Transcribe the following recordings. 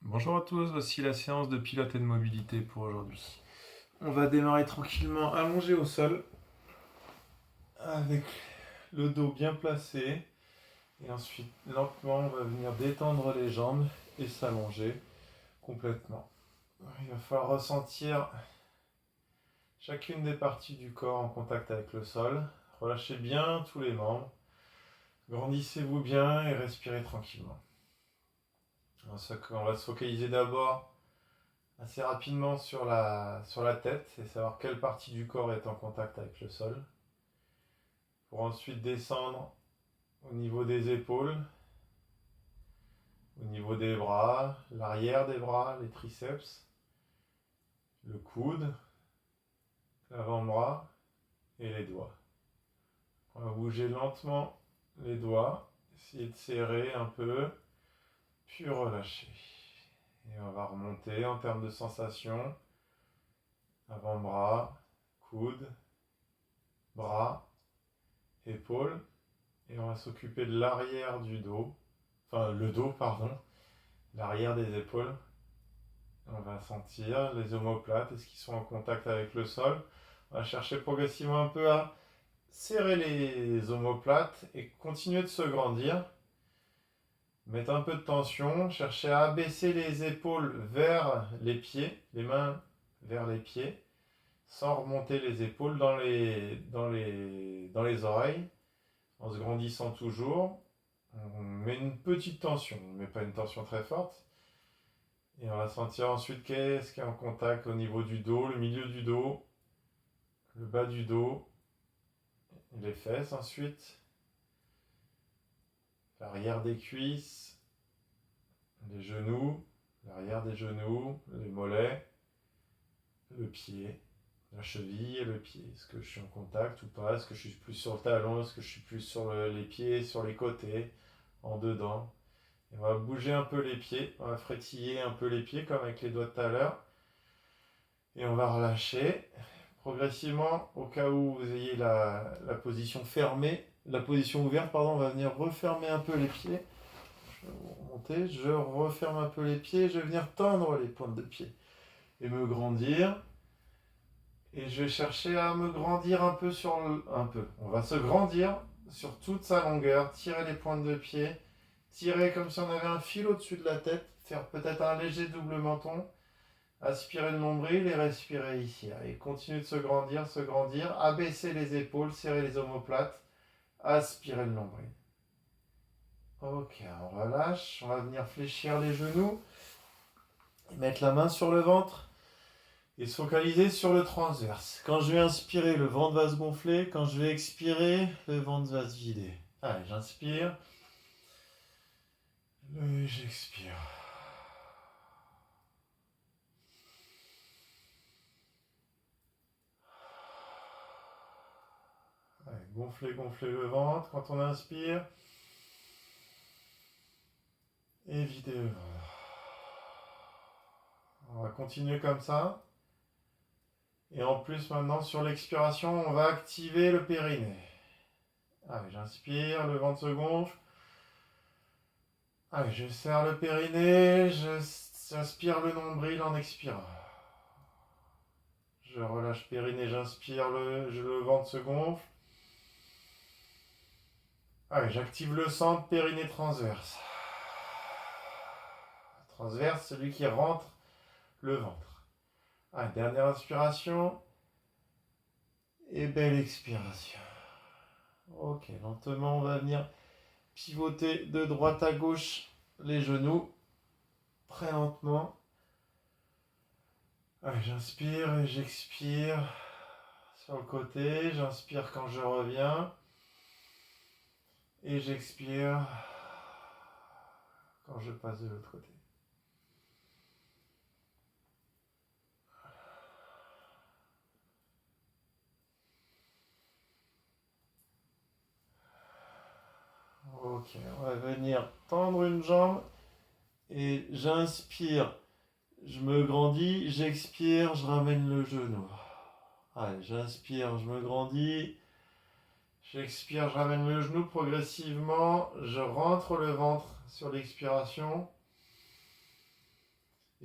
Bonjour à tous, voici la séance de pilote et de mobilité pour aujourd'hui. On va démarrer tranquillement allongé au sol, avec le dos bien placé, et ensuite lentement on va venir détendre les jambes et s'allonger complètement. Il va falloir ressentir chacune des parties du corps en contact avec le sol. Relâchez bien tous les membres, grandissez-vous bien et respirez tranquillement. On va se focaliser d'abord assez rapidement sur la tête et savoir quelle partie du corps est en contact avec le sol. Pour ensuite descendre au niveau des épaules, au niveau des bras, l'arrière des bras, les triceps, le coude, l'avant-bras et les doigts. On va bouger lentement les doigts, essayer de serrer un peu, puis relâcher. Et on va remonter en termes de sensations. Avant-bras, coude, bras, épaules. Et on va s'occuper de l'arrière du dos. Enfin, le dos, pardon. L'arrière des épaules. On va sentir les omoplates, est-ce qu'ils sont en contact avec le sol. On va chercher progressivement un peu à serrer les omoplates et continuer de se grandir. Mettre un peu de tension, chercher à abaisser les épaules vers les pieds, les mains vers les pieds, sans remonter les épaules dans les oreilles, en se grandissant toujours. On met une petite tension, mais pas une tension très forte. Et on va sentir ensuite qu'est-ce qui est en contact au niveau du dos, le milieu du dos, le bas du dos, les fesses ensuite, l'arrière des cuisses, les genoux, l'arrière des genoux, les mollets, le pied, la cheville et le pied. Est-ce que je suis en contact ou pas? Est-ce que je suis plus sur le talon? Est-ce que je suis plus sur les pieds, sur les côtés, en dedans? Et on va bouger un peu les pieds, on va frétiller un peu les pieds comme avec les doigts de tout à l'heure. Et on va relâcher progressivement au cas où vous ayez la position fermée, la position ouverte, pardon, on va venir refermer un peu les pieds. Je vais remonter, je referme un peu les pieds, je vais venir tendre les pointes de pied et me grandir. Et je vais chercher à me grandir un peu un peu. On va se grandir sur toute sa longueur, tirer les pointes de pied, tirer comme si on avait un fil au-dessus de la tête, faire peut-être un léger double menton, aspirer le nombril et respirer ici. Et continuer de se grandir, abaisser les épaules, serrer les omoplates, aspirer le nombril. Ok, on relâche, on va venir fléchir les genoux, mettre la main sur le ventre et se focaliser sur le transverse. Quand je vais inspirer, le ventre va se gonfler. Quand je vais expirer, le ventre va se vider. Allez, j'inspire. J'expire. Allez, gonfler le ventre quand on inspire. Et vider le ventre. On va continuer comme ça. Et en plus, maintenant, sur l'expiration, on va activer le périnée. Allez, j'inspire, le ventre se gonfle. Allez, je serre le périnée, j'inspire le nombril en expirant. Je relâche périnée, j'inspire, le ventre se gonfle. Allez, j'active le centre, périnée transverse. Transverse, celui qui rentre le ventre. Allez, dernière inspiration. Et belle expiration. Ok, lentement, on va venir pivoter de droite à gauche les genoux. Très lentement. Allez, j'inspire et j'expire sur le côté. J'inspire quand je reviens. Et j'expire quand je passe de l'autre côté. Ok, on va venir tendre une jambe et j'inspire, je me grandis, j'expire, je ramène le genou. Allez, j'inspire, je me grandis, j'expire, je ramène le genou progressivement, je rentre le ventre sur l'expiration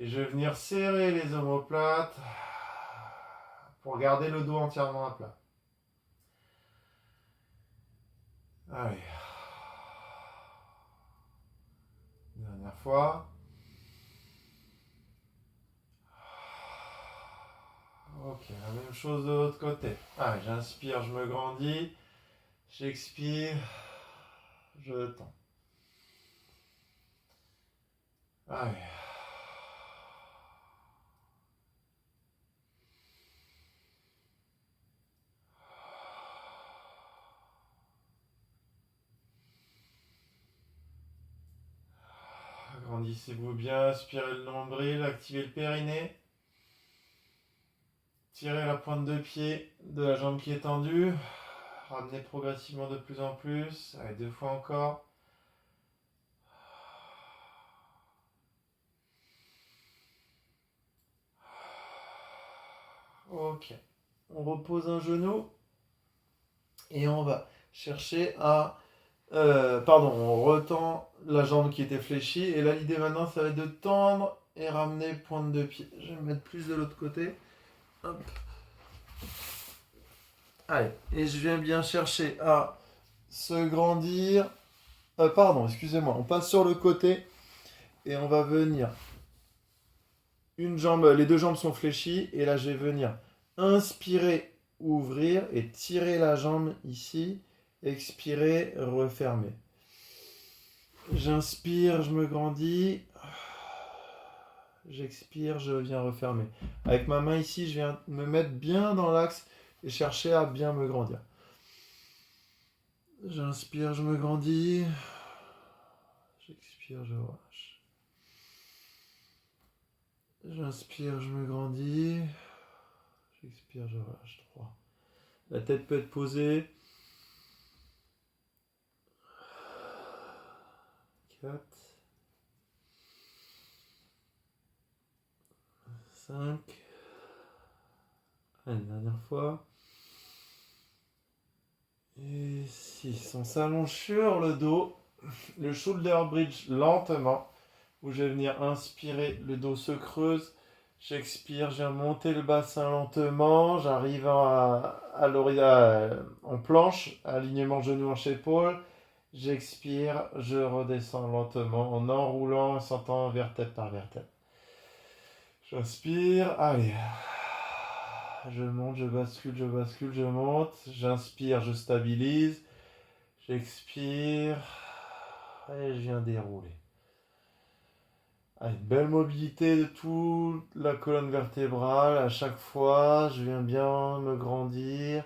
Et je vais venir serrer les omoplates pour garder le dos entièrement à plat. Allez. Dernière fois. Ok, la même chose de l'autre côté. Allez, j'inspire, je me grandis. J'expire, je tends. Allez. Agrandissez-vous bien, aspirez le nombril, activez le périnée. Tirez la pointe de pied de la jambe qui est tendue. Ramenez progressivement de plus en plus. Allez, 2 fois encore. Ok. On repose un genou. Et on va chercher à... on retend la jambe qui était fléchie. Et là, l'idée maintenant, ça va être de tendre et ramener pointe de pied. Je vais me mettre plus de l'autre côté. Hop. Allez, et je viens bien chercher à se grandir. Excusez-moi. On passe sur le côté et on va venir. Une jambe, les deux jambes sont fléchies et là, je vais venir inspirer, ouvrir et tirer la jambe ici. Expirer, refermer. J'inspire, je me grandis. J'expire, je viens refermer. Avec ma main ici, je viens me mettre bien dans l'axe et chercher à bien me grandir. J'inspire, je me grandis. J'expire, je relâche. J'inspire, je me grandis. J'expire, je relâche. 3. La tête peut être posée. 4. 5. Une dernière fois. Et 6. On s'allonge sur le dos. Le shoulder bridge lentement. Où je vais venir inspirer, le dos se creuse. J'expire, je viens monter le bassin lentement. J'arrive en planche, alignement genou hanche épaule. J'expire, je redescends lentement en enroulant et sentant vertèbre par vertèbre. J'inspire, allez. Je monte, je bascule, je monte. J'inspire, je stabilise. J'expire. Et je viens dérouler. Allez, belle mobilité de toute la colonne vertébrale. À chaque fois, je viens bien me grandir.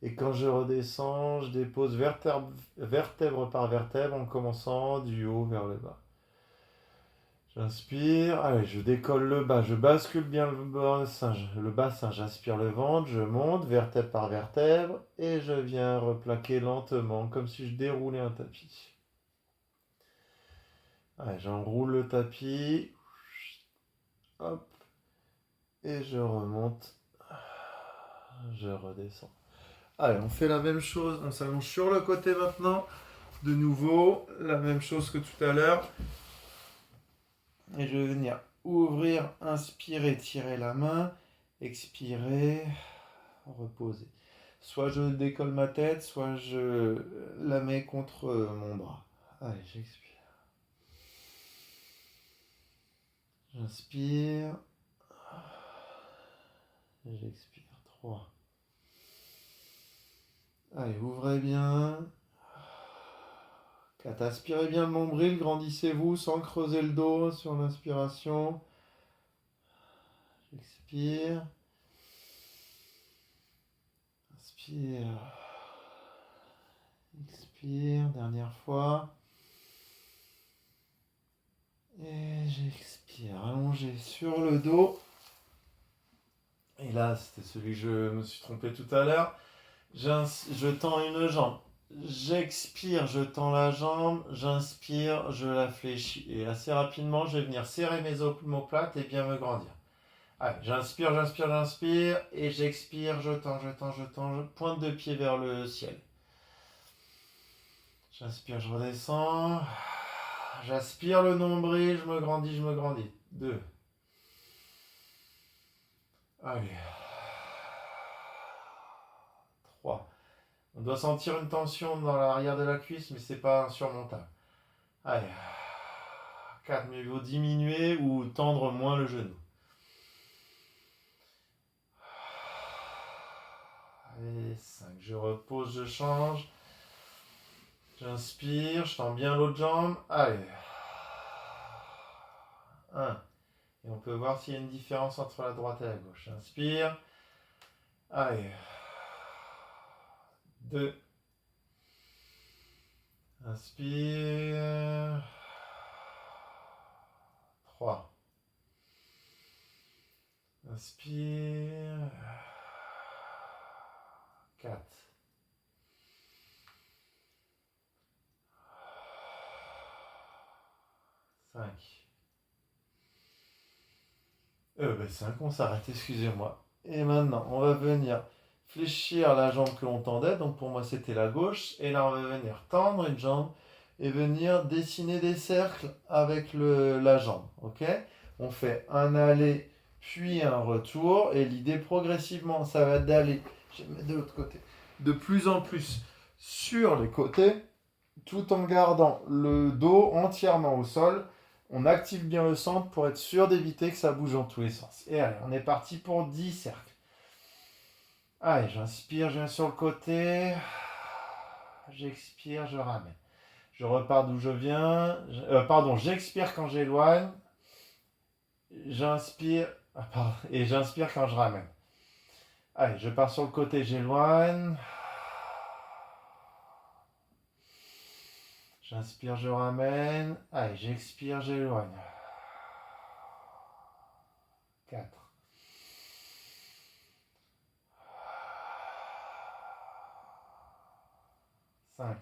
Et quand je redescends, je dépose vertèbre par vertèbre en commençant du haut vers le bas. J'inspire, allez, je décolle le bas, je bascule bien le bassin, j'aspire le ventre, je monte vertèbre par vertèbre et je viens replaquer lentement comme si je déroulais un tapis. Allez, j'enroule le tapis, hop, et je remonte, je redescends. Allez, on fait la même chose, on s'allonge sur le côté maintenant, de nouveau, la même chose que tout à l'heure. Et je vais venir ouvrir, inspirer, tirer la main, expirer, reposer. Soit je décolle ma tête, soit je la mets contre mon bras. Allez, j'expire. J'inspire. J'expire. 3. Allez, ouvrez bien. 4. Aspirez bien le nombril, grandissez-vous sans creuser le dos sur l'inspiration. J'expire. Inspire. Expire, dernière fois. Et j'expire, allongé sur le dos. Et là, c'était celui que je me suis trompé tout à l'heure. Je tends une jambe. J'expire, je tends la jambe. J'inspire, je la fléchis. Et assez rapidement, je vais venir serrer mes omoplates et bien me grandir. Allez, j'inspire. Et j'expire, je tends. Pointe de pied vers le ciel. J'inspire, je redescends. J'aspire le nombril, je me grandis. 2. Allez. 3. On doit sentir une tension dans l'arrière de la cuisse, mais c'est pas insurmontable. Allez. 4. Mais il faut diminuer ou tendre moins le genou. Allez. 5. Je repose, je change. J'inspire, je tends bien l'autre jambe. Allez. 1. Et on peut voir s'il y a une différence entre la droite et la gauche. Inspire. Allez. 2. Inspire. 3. Inspire. 4. 5. 5, on s'arrête, excusez-moi. Et maintenant, on va venir fléchir la jambe que l'on tendait. Donc pour moi, c'était la gauche. Et là, on va venir tendre une jambe et venir dessiner des cercles avec la jambe. Ok? On fait un aller, puis un retour. Et l'idée, progressivement, ça va être d'aller, je vais mettre de l'autre côté, de plus en plus sur les côtés, tout en gardant le dos entièrement au sol. On active bien le centre pour être sûr d'éviter que ça bouge dans tous les sens. Et allez, on est parti pour 10 cercles. Allez, j'inspire, je viens sur le côté. J'expire, je ramène. Je repars d'où je viens. J'expire quand j'éloigne. J'inspire. Et j'inspire quand je ramène. Allez, je pars sur le côté, j'éloigne. J'inspire, je ramène. Allez, j'expire, j'éloigne. 4. 5.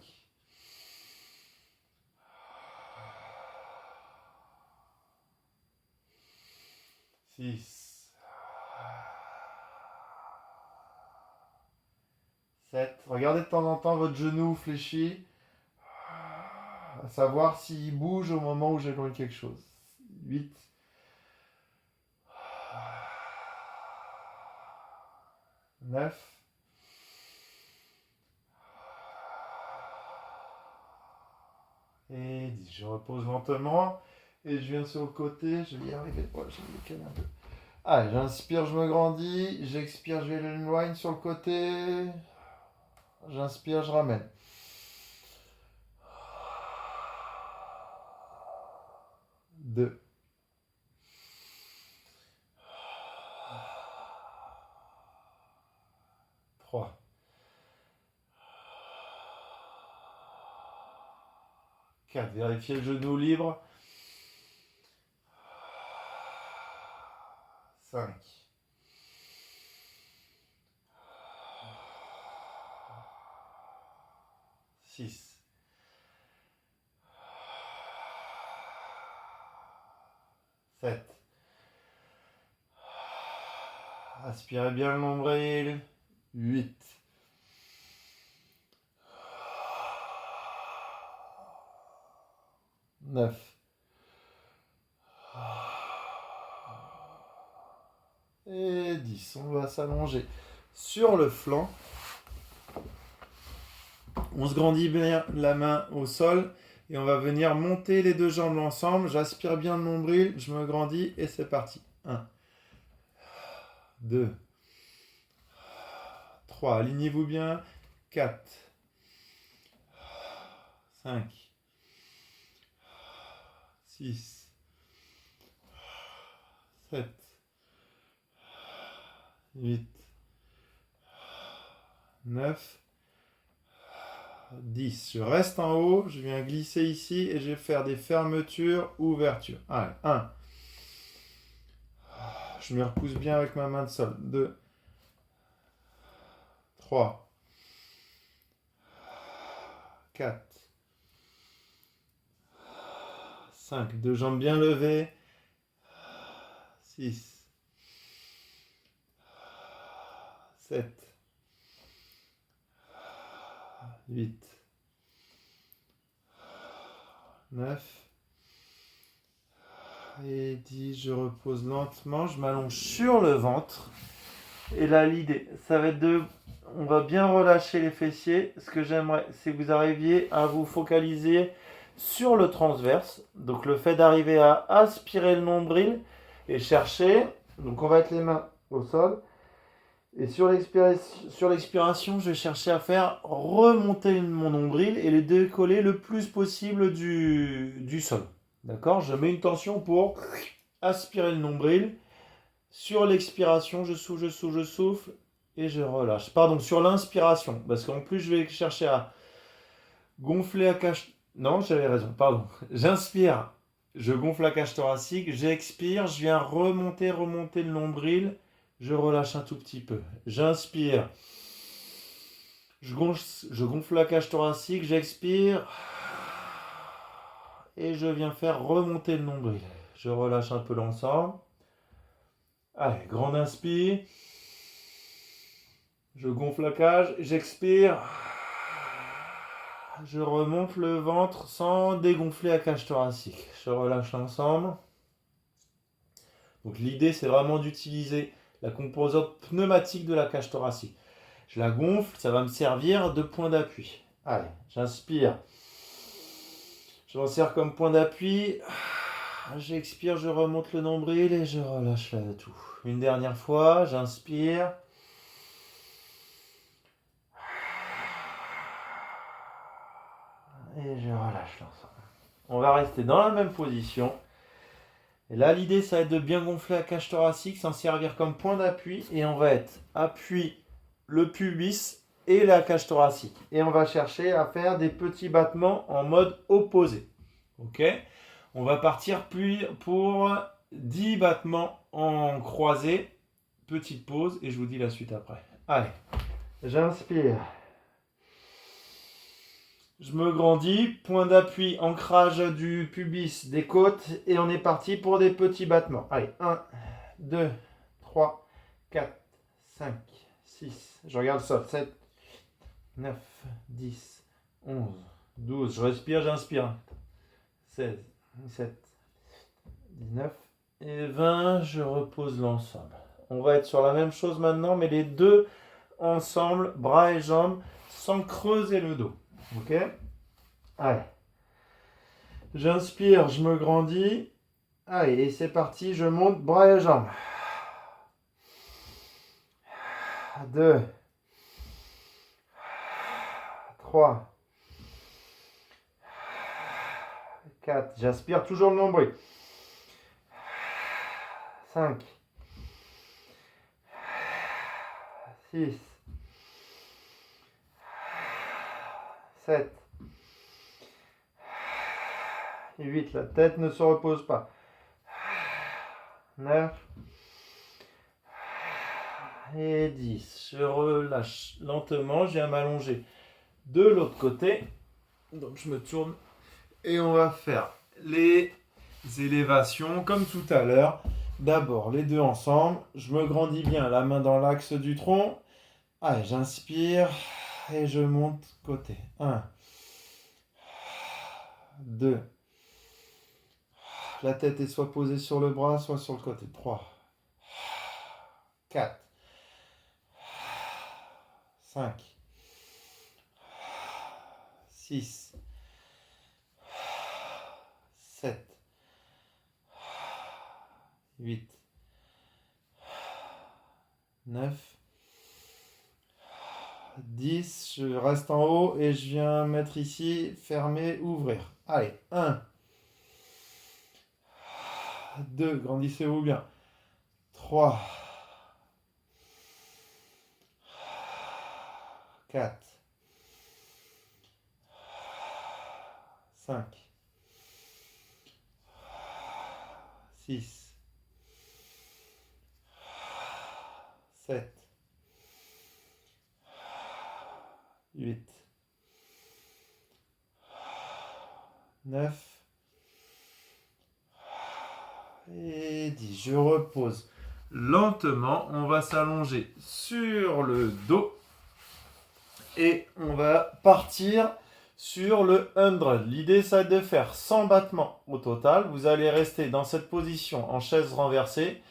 6. 7. Regardez de temps en temps votre genou fléchi. À savoir s'il bouge au moment où j'éloigne quelque chose. 8. 9. Et 10. Je repose lentement. Et je viens sur le côté. Je vais y arriver. Ouais, je vais me décaler un peu. Allez, j'inspire, je me grandis. J'expire, je vais l'éloigner sur le côté. J'inspire, je ramène. 2. 3. 4. Vérifiez le genou libre. 5. 6. 7. Aspirez bien le nombril. 8. 9. Et 10. On va s'allonger sur le flanc. On se grandit bien la main au sol et on va venir monter les deux jambes ensemble. J'aspire bien le nombril, je me grandis et c'est parti. 1, 2, 3, alignez-vous bien. 4, 5, 6, 7, 8, 9, 10. Je reste en haut, je viens glisser ici et je vais faire des fermetures, ouvertures. Allez, 1. Je me repousse bien avec ma main de sol. 2. 3. 4. 5. Deux jambes bien levées. 6. 7. 8. 9. Et 10. Je repose lentement. Je m'allonge sur le ventre. Et là, l'idée, ça va être on va bien relâcher les fessiers. Ce que j'aimerais, c'est que vous arriviez à vous focaliser sur le transverse. Donc le fait d'arriver à aspirer le nombril et chercher. Donc on va être les mains au sol. Et sur l'expiration, je vais chercher à faire remonter mon nombril et le décoller le plus possible du sol. D'accord? Je mets une tension pour aspirer le nombril. Sur l'expiration, je souffle, je souffle, je souffle et je relâche. Pardon, sur l'inspiration, parce qu'en plus, je vais chercher à gonfler la cage. Non, j'avais raison, pardon. J'inspire, je gonfle la cage thoracique. J'expire, je viens remonter le nombril. Je relâche un tout petit peu. J'inspire. Je gonfle la cage thoracique. J'expire. Et je viens faire remonter le nombril. Je relâche un peu l'ensemble. Allez, grande inspire. Je gonfle la cage. J'expire. Je remonte le ventre sans dégonfler la cage thoracique. Je relâche l'ensemble. Donc l'idée, c'est vraiment d'utiliser la composante pneumatique de la cage thoracique. Je la gonfle, ça va me servir de point d'appui. Allez, j'inspire. Je m'en sers comme point d'appui. J'expire, je remonte le nombril et je relâche là tout. Une dernière fois, j'inspire. Et je relâche l'ensemble. On va rester dans la même position. Et là, l'idée, ça va être de bien gonfler la cage thoracique, s'en servir comme point d'appui. Et on va être appui le pubis et la cage thoracique. Et on va chercher à faire des petits battements en mode opposé. Ok ? On va partir pour 10 battements en croisé. Petite pause et je vous dis la suite après. Allez, j'inspire. Je me grandis, point d'appui, ancrage du pubis, des côtes, et on est parti pour des petits battements. Allez, 1, 2, 3, 4, 5, 6, je regarde le sol, 7, 9, 10, 11, 12, je respire, j'inspire, 16, 17, 19 et 20, je repose l'ensemble. On va être sur la même chose maintenant, mais les deux ensemble, bras et jambes, sans creuser le dos. Ok ? Allez. J'inspire, je me grandis. Allez, et c'est parti, je monte, bras et jambes. 2, 3, 4, j'aspire toujours le nombril. 5, 6, 7, 8, la tête ne se repose pas. 9 et 10. Je relâche lentement, je viens m'allonger de l'autre côté. Donc je me tourne et on va faire les élévations comme tout à l'heure. D'abord les deux ensemble. Je me grandis bien, la main dans l'axe du tronc. Allez, j'inspire et je monte côté. 1, 2. La tête est soit posée sur le bras, soit sur le côté. 3, 4, 5, 6, 7, 8, 9, 10. Je reste en haut et je viens mettre ici, fermer, ouvrir. Allez, 1, 2, grandissez-vous bien. 3, 4, 5, 6, 7, 8, 9 et 10. Je repose lentement. On va s'allonger sur le dos et on va partir sur le 100. L'idée, ça va être de faire 100 battements au total. Vous allez rester dans cette position en chaise renversée.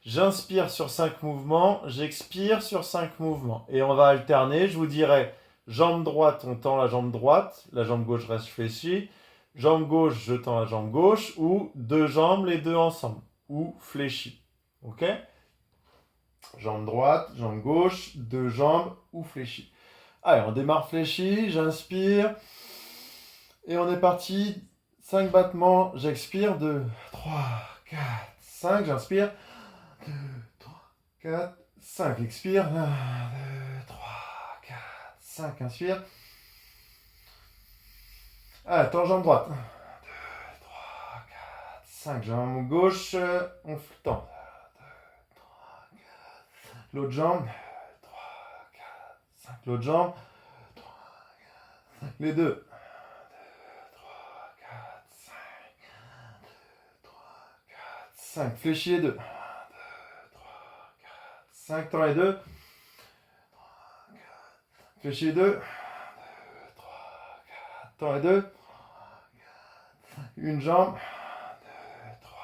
J'inspire sur 5 mouvements, j'expire sur 5 mouvements. Et on va alterner, je vous dirai, jambe droite, on tend la jambe droite, la jambe gauche reste fléchie. Jambe gauche, je tends la jambe gauche, ou deux jambes, les deux ensemble, ou fléchis. Ok? Jambe droite, jambe gauche, deux jambes, ou fléchis. Allez, on démarre fléchi, j'inspire. Et on est parti. 5 battements, j'expire. 2, 3, 4, 5, j'inspire. 2, 3, 4, 5, expire. 1, 2, 3, 4, 5, inspire. Ah, attends, jambe droite. 1, 2, 3, 4, 5, jambe gauche, on tend. 2, 3, 4. L'autre jambe. 2, 3, 4, 5. L'autre jambe. 2, 3, 4, 5. Les deux. 2, 3, 4, 5. 2, 3, 4, 5. Fléchis les deux. 2, 3, 4, 5. Tends les deux. 3, 4. Fléchis les deux. 2, 3, 4. Tends les deux. Une jambe. 2, 3,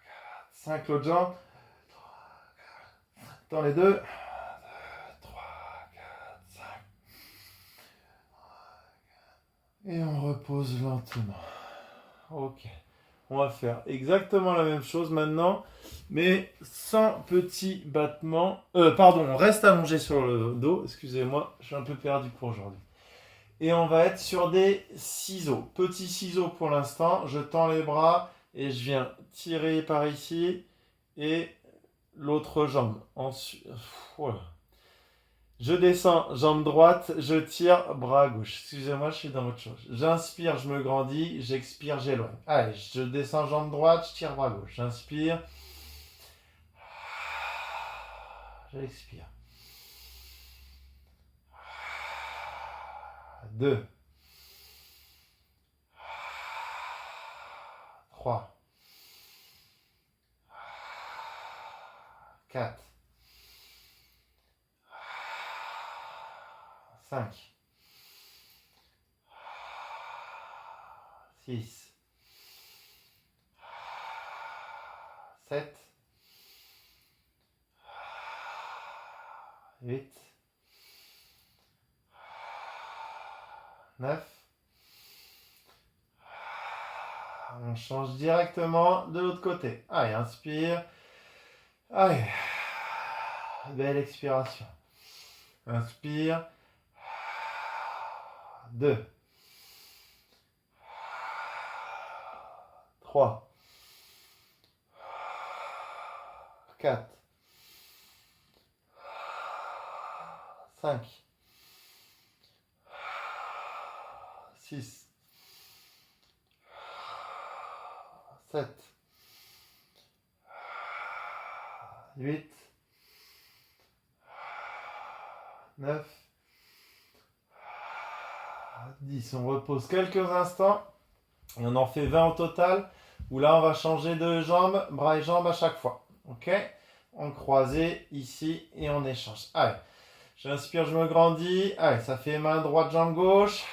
4, 5. L'autre jambe. 3, 4. Tends les deux. 2, 3, 4, 5. Et on repose lentement. Ok. On va faire exactement la même chose maintenant, mais sans petits battements. Pardon, on reste allongé sur le dos. Excusez-moi, je suis un peu perdu pour aujourd'hui. Et on va être sur des ciseaux. Petits ciseaux pour l'instant. Je tends les bras et je viens tirer par ici et l'autre jambe. Ensuite, voilà. Je descends, jambe droite, je tire, bras gauche. Excusez-moi, je suis dans autre chose. J'inspire, je me grandis, j'expire, j'éloigne. Allez, je descends, jambe droite, je tire, bras gauche. J'inspire. J'expire. 2, 3, 4, 5, 6, 7, 8, 9. On change directement de l'autre côté. Allez, inspire. Allez. Belle expiration. Inspire. 2. 3. 4. 5. 6, 7, 8, 9, 10. On repose quelques instants. Et on en fait 20 au total. Où là, on va changer de jambe, bras et jambes à chaque fois. Ok? On croisé ici et on échange. Allez. J'inspire, je me grandis. Allez, ça fait main droite, jambe gauche.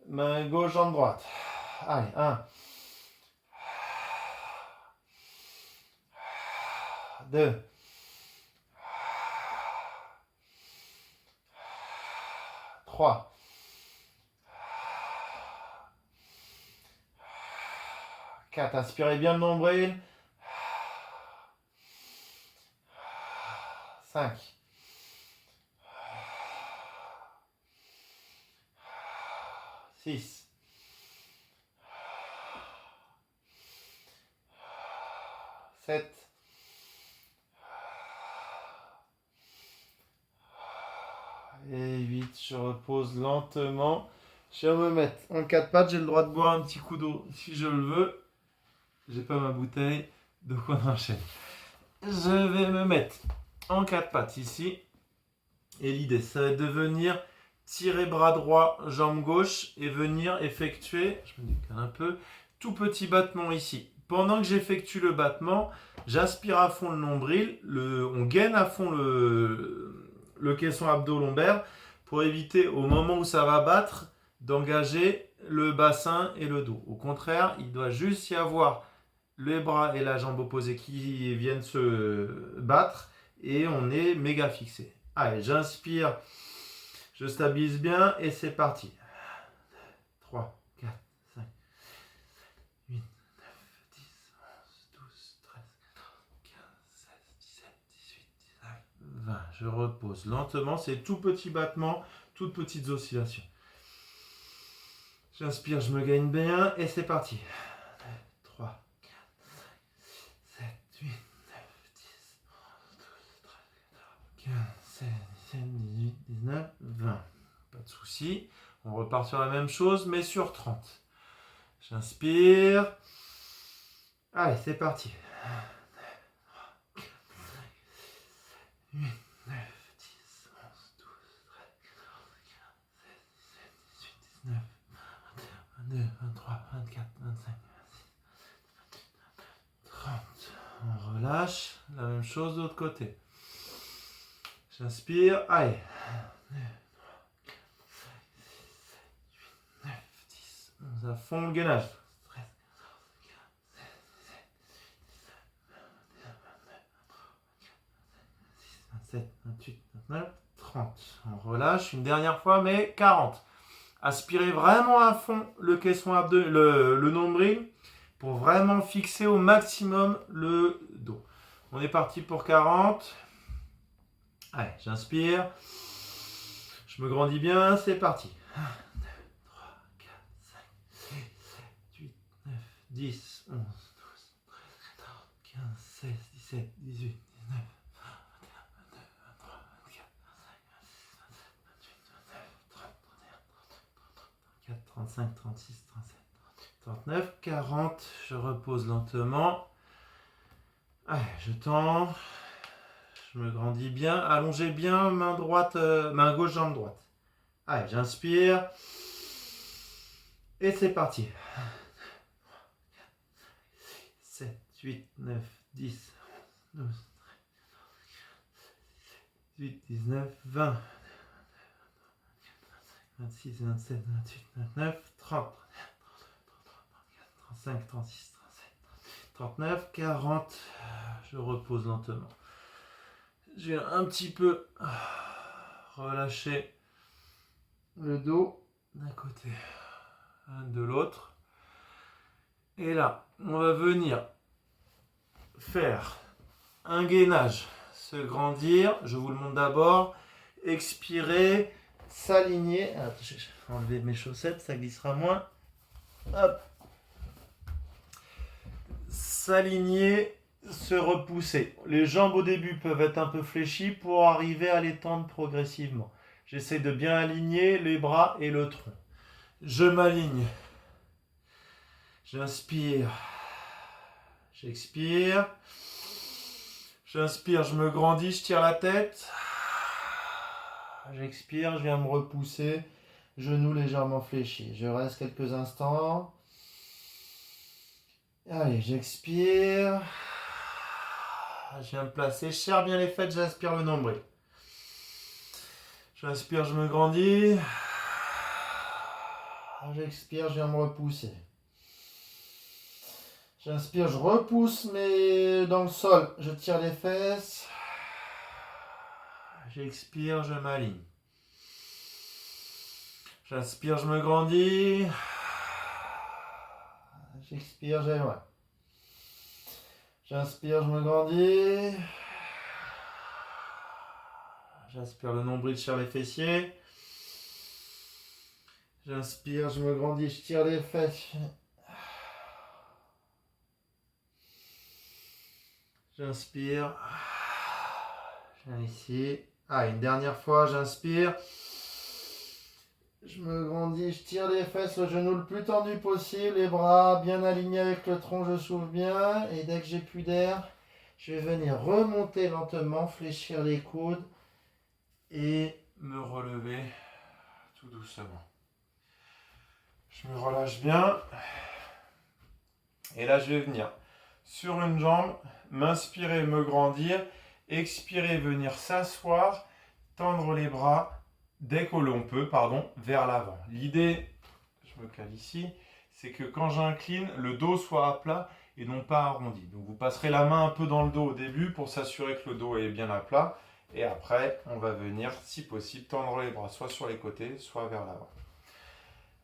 Main gauche, jambe droite. Allez, 1. 2. 3. 4. Inspirez bien le nombril. 5. 6. 7. 8. Je repose lentement. Je vais me mettre en 4 pattes. J'ai le droit de boire un petit coup d'eau si je le veux. J'ai pas ma bouteille. Donc on enchaîne. Je vais me mettre en 4 pattes ici. Et l'idée, ça va être de venir tirer bras droit, jambe gauche et venir effectuer, je me décale un peu, tout petit battement ici. Pendant que j'effectue le battement, j'aspire à fond le nombril, on gaine à fond le caisson abdo-lombaire pour éviter au moment où ça va battre d'engager le bassin et le dos. Au contraire, il doit juste y avoir les bras et la jambe opposée qui viennent se battre et on est méga fixé. Allez, j'inspire, je stabilise bien et c'est parti. 3, 4, 5, 8, 9, 10, 11, 12, 13, 15, 16, 17, 18, 19, 20. Je repose lentement, c'est tout petit battement, toutes petites oscillations. J'inspire, je me gagne bien et c'est parti. 3, 4, 5, 7, 8, 9, 10, 11, 12, 13, 14, 15, 16, 17, 18, 19, 20. Pas de souci. On repart sur la même chose, mais sur 30. J'inspire. Allez, c'est parti. 8, 9, 10, 11, 12, 13, 14, 15, 16, 17, 18, 19, 22, 23, 24, 25, 26, 30. On relâche. La même chose de l'autre côté. J'inspire. Allez. 11 à fond le gainage. 13, 27, 28, 29, 30. On relâche une dernière fois, mais 40. Aspirez vraiment à fond le caisson le nombril pour vraiment fixer au maximum le dos. On est parti pour 40. Allez, j'inspire. Je me grandis bien, c'est parti. 10, 11, 12, 13, 14, 15, 16, 17, 18, 19, 20, 21, 22, 23, 24, 25, 26, 27, 28, 29, 30, 31, 32, 34, 35, 36, 37, 39, 40. Je repose lentement. Allez, je tends. Je me grandis bien. Allongez bien, main droite, main gauche, jambe droite. Allez, j'inspire. Et c'est parti. 7, 8, 9, 10, 12, 13, 18, 19, 20, 26, 27, 28, 29, 30, 35, 36, 37, 39, 40. Je repose lentement. Je vais un petit peu relâcher le dos d'un côté, de l'autre. Et là, on va venir faire un gainage, se grandir. Je vous le montre d'abord. Expirer, s'aligner. Je vais enlever mes chaussettes, ça glissera moins. Hop. S'aligner, se repousser. Les jambes au début peuvent être un peu fléchies pour arriver à les tendre progressivement. J'essaie de bien aligner les bras et le tronc. Je m'aligne. J'inspire. J'expire. J'inspire, je me grandis, je tire la tête. J'expire, je viens me repousser. Genoux légèrement fléchis. Je reste quelques instants. Allez, j'expire. Je viens me placer. Je serre bien les fêtes, j'aspire le nombril. J'inspire, je me grandis. J'expire, je viens me repousser. J'inspire, je repousse, mais dans le sol. Je tire les fesses. J'expire, je m'aligne. J'inspire, je me grandis. J'expire, j'aimerais. J'inspire, je me grandis. J'aspire le nombril, je tire les fessiers. J'inspire, je me grandis, je tire les fesses. J'inspire. Je viens ici. Une dernière fois, j'inspire. Je me grandis, je tire les fesses, le genou le plus tendu possible, les bras bien alignés avec le tronc, je souffle bien. Et dès que j'ai plus d'air, je vais venir remonter lentement, fléchir les coudes et me relever tout doucement. Je me relâche bien. Et là, je vais venir sur une jambe, m'inspirer, me grandir, expirer, venir s'asseoir, tendre les bras dès que l'on peut, vers l'avant. L'idée, je me cale ici, c'est que quand j'incline, le dos soit à plat et non pas arrondi. Donc vous passerez la main un peu dans le dos au début pour s'assurer que le dos est bien à plat. Et après, on va venir, si possible, tendre les bras soit sur les côtés, soit vers l'avant.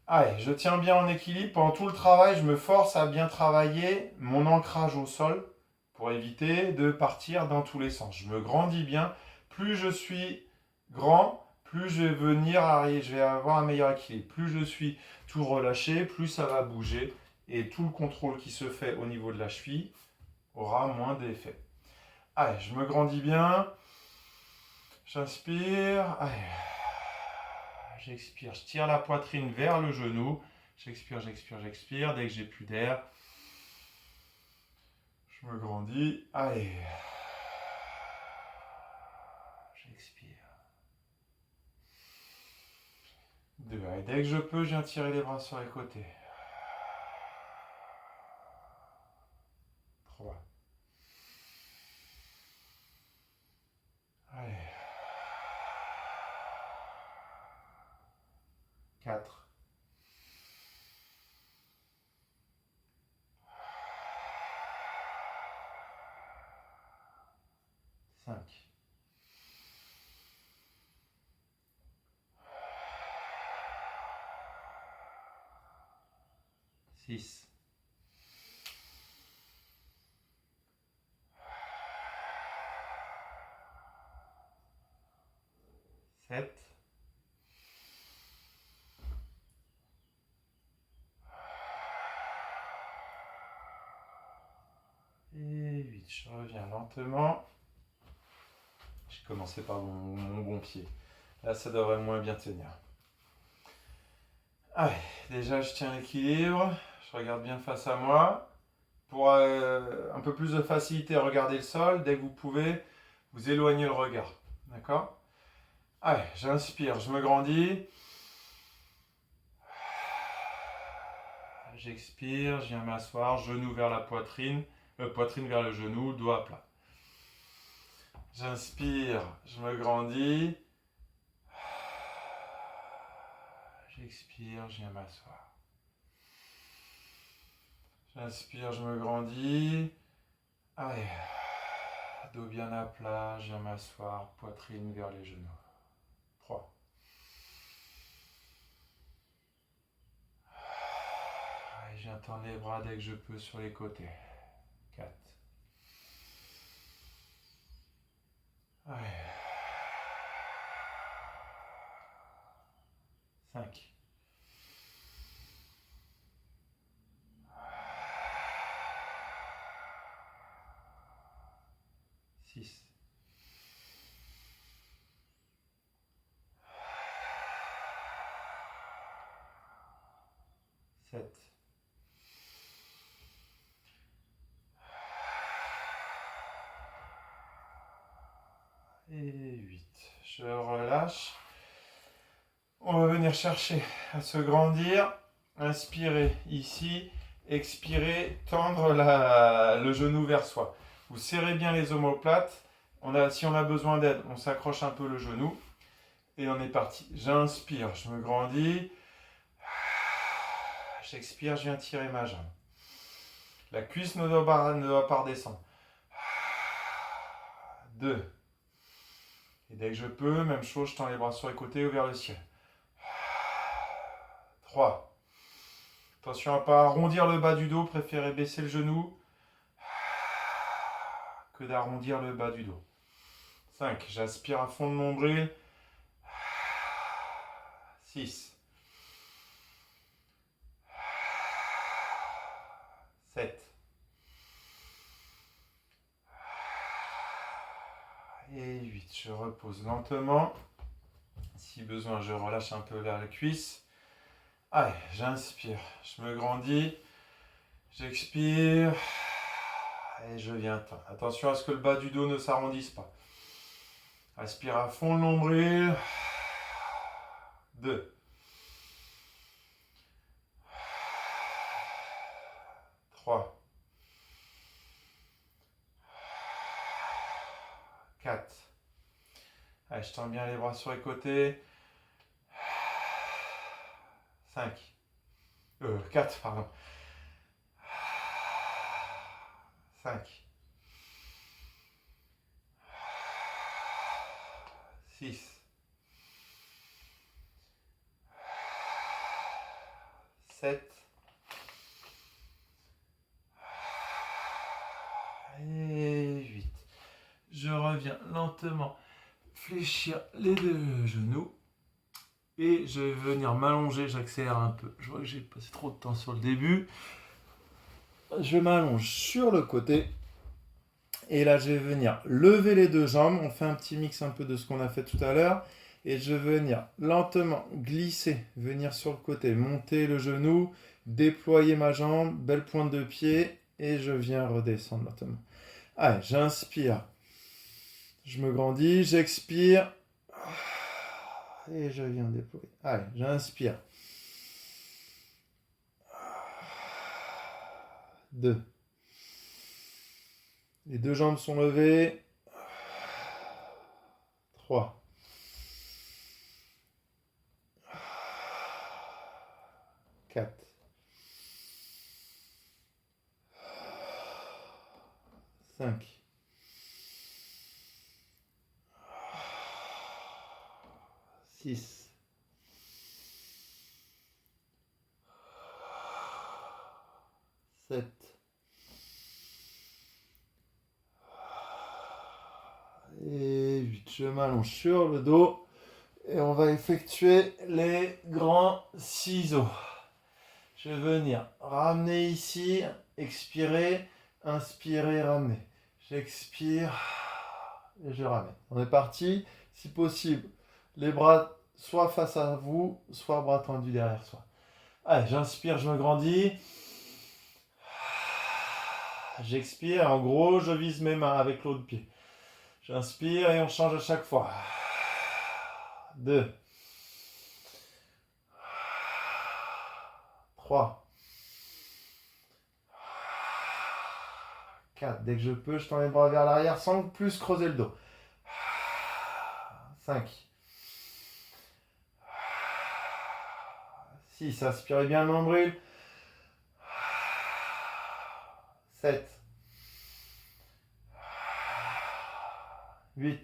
Allez, je tiens bien en équilibre. Pendant tout le travail, je me force à bien travailler mon ancrage au sol pour éviter de partir dans tous les sens. Je me grandis bien. Plus je suis grand, plus je vais venir, je vais avoir un meilleur équilibre. Plus je suis tout relâché, plus ça va bouger. Et tout le contrôle qui se fait au niveau de la cheville aura moins d'effet. Allez, je me grandis bien. J'inspire. Allez. J'expire. Je tire la poitrine vers le genou. J'expire, j'expire, j'expire. Dès que j'ai plus d'air, je me grandis. Allez. J'expire. 2. Et dès que je peux, je viens tirer les bras sur les côtés. 3. Allez. 4. 5. 6. 7. Et 8. Je reviens lentement. J'ai commencé par mon bon pied. Là, ça devrait moins bien tenir. Allez, déjà, je tiens l'équilibre. Je regarde bien face à moi. Pour un peu plus de facilité à regarder le sol, dès que vous pouvez, vous éloignez le regard. D'accord ? Allez, j'inspire, je me grandis. J'expire, je viens m'asseoir, genou vers la poitrine, poitrine vers le genou, doigt plat. J'inspire, je me grandis. J'expire, je viens m'asseoir. J'inspire, je me grandis. Allez, dos bien à plat, je viens m'asseoir, poitrine vers les genoux. 3. Allez, je viens tendre les bras dès que je peux sur les côtés. 4. Allez. 5. 6. 7. Et 8. Je relâche. On va venir chercher à se grandir. Inspirez ici. Expirez, tendre le genou vers soi. Vous serrez bien les omoplates. Si on a besoin d'aide, on s'accroche un peu le genou. Et on est parti. J'inspire, je me grandis. J'expire, je viens tirer ma jambe. La cuisse ne doit pas redescendre. 2. Et dès que je peux, même chose, je tends les bras sur les côtés ou vers le ciel. 3. Attention à ne pas arrondir le bas du dos, préférez baisser le genou que d'arrondir le bas du dos. 5. J'aspire à fond de nombril. 6. 7. Et 8. Je repose lentement. Si besoin, je relâche un peu vers la cuisse. Allez, j'inspire, je me grandis. J'expire. Et je viens tendre. Attention à ce que le bas du dos ne s'arrondisse pas. Aspire à fond le nombril. 2. 3. 4. Allez, je tends bien les bras sur les côtés. 5. 4, pardon. 5, 6, 7 et 8. Je reviens lentement fléchir les deux genoux et je vais venir m'allonger, j'accélère un peu. Je vois que j'ai passé trop de temps sur le début. Je m'allonge sur le côté et là je vais venir lever les deux jambes. On fait un petit mix un peu de ce qu'on a fait tout à l'heure et je vais venir lentement glisser, venir sur le côté, monter le genou, déployer ma jambe, belle pointe de pied et je viens redescendre lentement. Allez, j'inspire, je me grandis, j'expire et je viens déployer. Allez, j'inspire. 2. Les deux jambes sont levées. 3. 4. 5. 6. 7. Et 8. Je m'allonge sur le dos et on va effectuer les grands ciseaux. Je vais venir ramener ici, expirer, inspirer, ramener. J'expire et je ramène. On est parti. Si possible, les bras soit face à vous, soit bras tendus derrière soi. Allez, j'inspire, je me grandis. J'expire, en gros, je vise mes mains avec l'autre pied. J'inspire et on change à chaque fois. 2. 3. 4. Dès que je peux, je tends les bras vers l'arrière sans plus creuser le dos. 5. 6. Aspirez bien le nombril. 7. 8.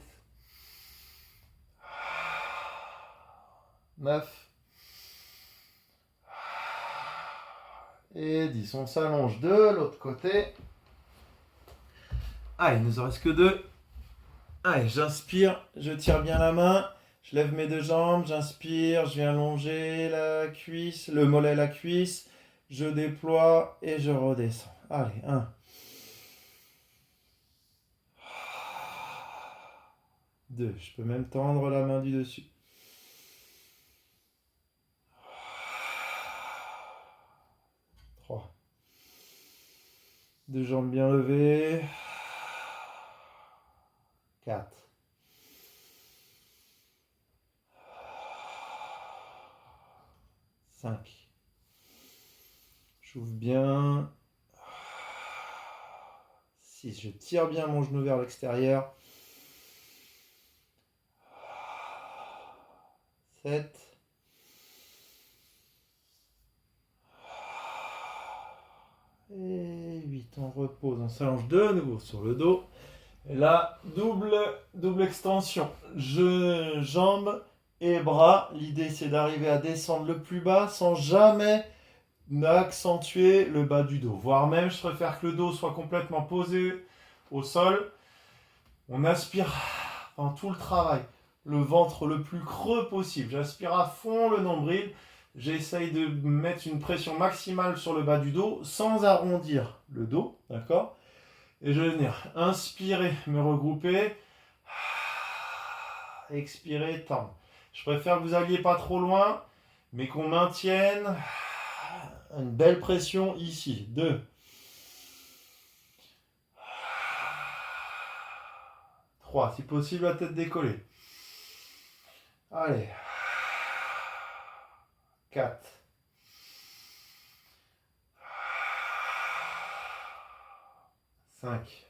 9. Et 10. On s'allonge de l'autre côté. Allez, il ne nous en reste que 2. Allez, j'inspire, je tire bien la main. Je lève mes deux jambes, j'inspire, je viens allonger la cuisse, le mollet, la cuisse. Je déploie et je redescends. Allez, 1. 2. Je peux même tendre la main du dessus. 3. Deux jambes bien levées. 4. 5. J'ouvre bien. 6. Je tire bien mon genou vers l'extérieur. 7. Et 8. On repose. On s'allonge de nouveau sur le dos. Et là, double extension. Jambes et bras. L'idée, c'est d'arriver à descendre le plus bas sans jamais accentuer le bas du dos. Voire même, je préfère que le dos soit complètement posé au sol. On aspire dans tout le travail. Le ventre le plus creux possible. J'aspire à fond le nombril. J'essaye de mettre une pression maximale sur le bas du dos sans arrondir le dos. D'accord ? Et je vais venir inspirer, me regrouper. Expirer, tendre. Je préfère que vous n'alliez pas trop loin, mais qu'on maintienne une belle pression ici. 2. 3. Si possible, la tête décollée. Allez. 4. 5.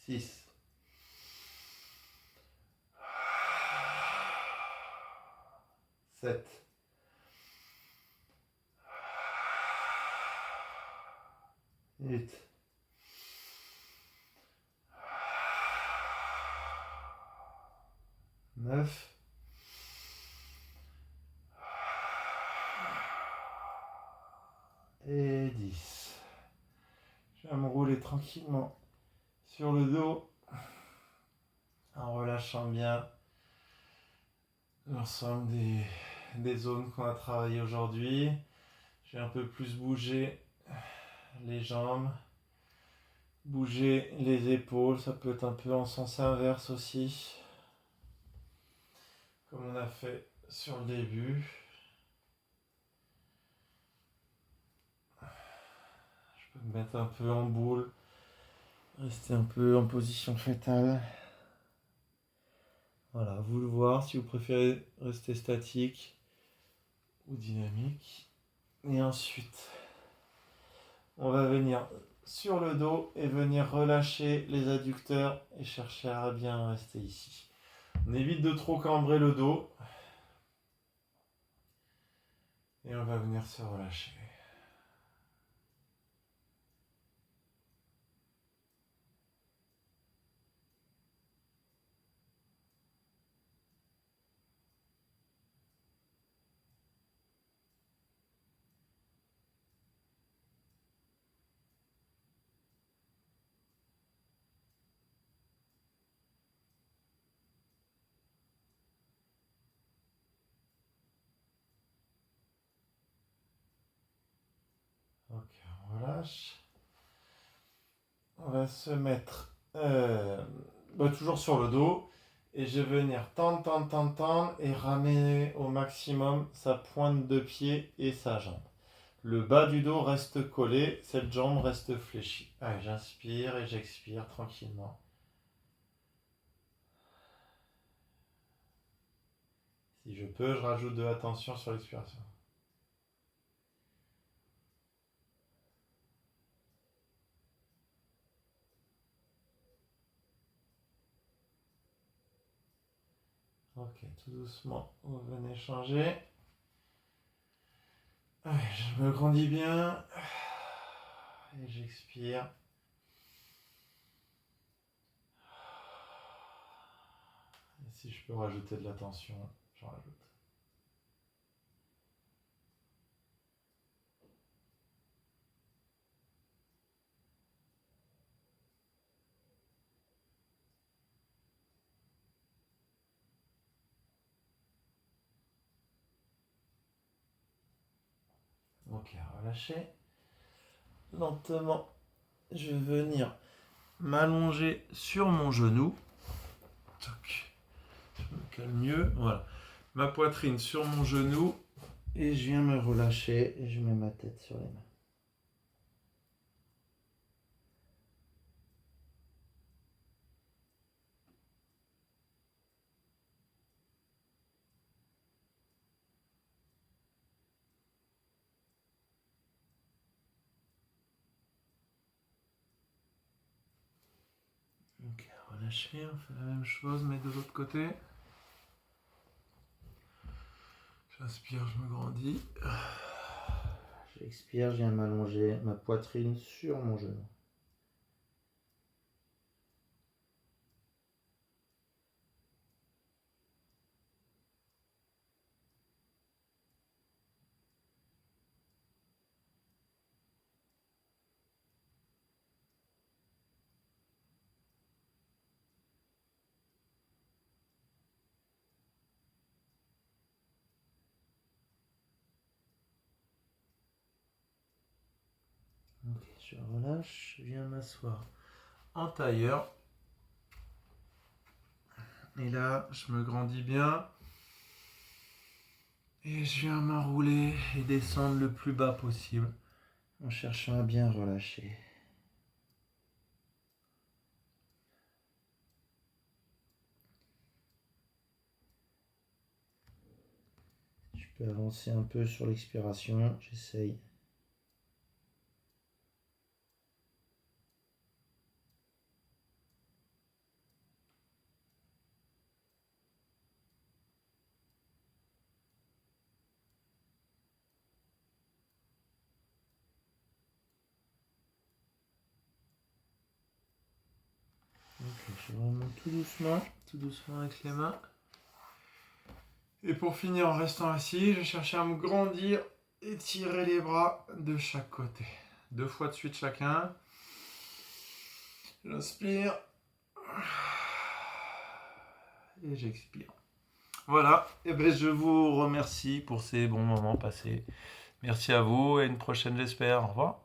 6. 7. 8, 9, et 10. Je vais me rouler tranquillement sur le dos en relâchant bien l'ensemble des zones qu'on a travaillées aujourd'hui. Je vais un peu plus bouger les jambes, bouger les épaules, ça peut être un peu en sens inverse aussi, comme on a fait sur le début. Je peux me mettre un peu en boule, rester un peu en position fétale. Voilà, vous le voir si vous préférez rester statique ou dynamique. Et ensuite, on va venir sur le dos et venir relâcher les adducteurs et chercher à bien rester ici. On évite de trop cambrer le dos. Et on va venir se relâcher. Ok, on relâche. On va se mettre toujours sur le dos. Et je vais venir tendre et ramener au maximum sa pointe de pied et sa jambe. Le bas du dos reste collé, cette jambe reste fléchie. Allez, j'inspire et j'expire tranquillement. Si je peux, je rajoute de la tension sur l'expiration. Ok, tout doucement, vous venez changer. Allez, je me grandis bien. Et j'expire. Et si je peux rajouter de la tension, j'en rajoute. Ok, relâchez. Lentement, je vais venir m'allonger sur mon genou. Toc. Je me calme mieux. Voilà. Ma poitrine sur mon genou. Et je viens me relâcher et je mets ma tête sur les mains. Ok, relâchez, on fait la même chose, mais de l'autre côté. J'inspire, je me grandis. J'expire, je viens m'allonger ma poitrine sur mon genou. Ok, je relâche, je viens m'asseoir en tailleur. Et là, je me grandis bien. Et je viens m'enrouler et descendre le plus bas possible en cherchant à bien relâcher. Je peux avancer un peu sur l'expiration, j'essaye. Je remonte tout doucement avec les mains. Et pour finir, en restant assis, je cherche à me grandir et tirer les bras de chaque côté. 2 fois de suite chacun. J'inspire. Et j'expire. Voilà, et ben je vous remercie pour ces bons moments passés. Merci à vous et une prochaine j'espère. Au revoir.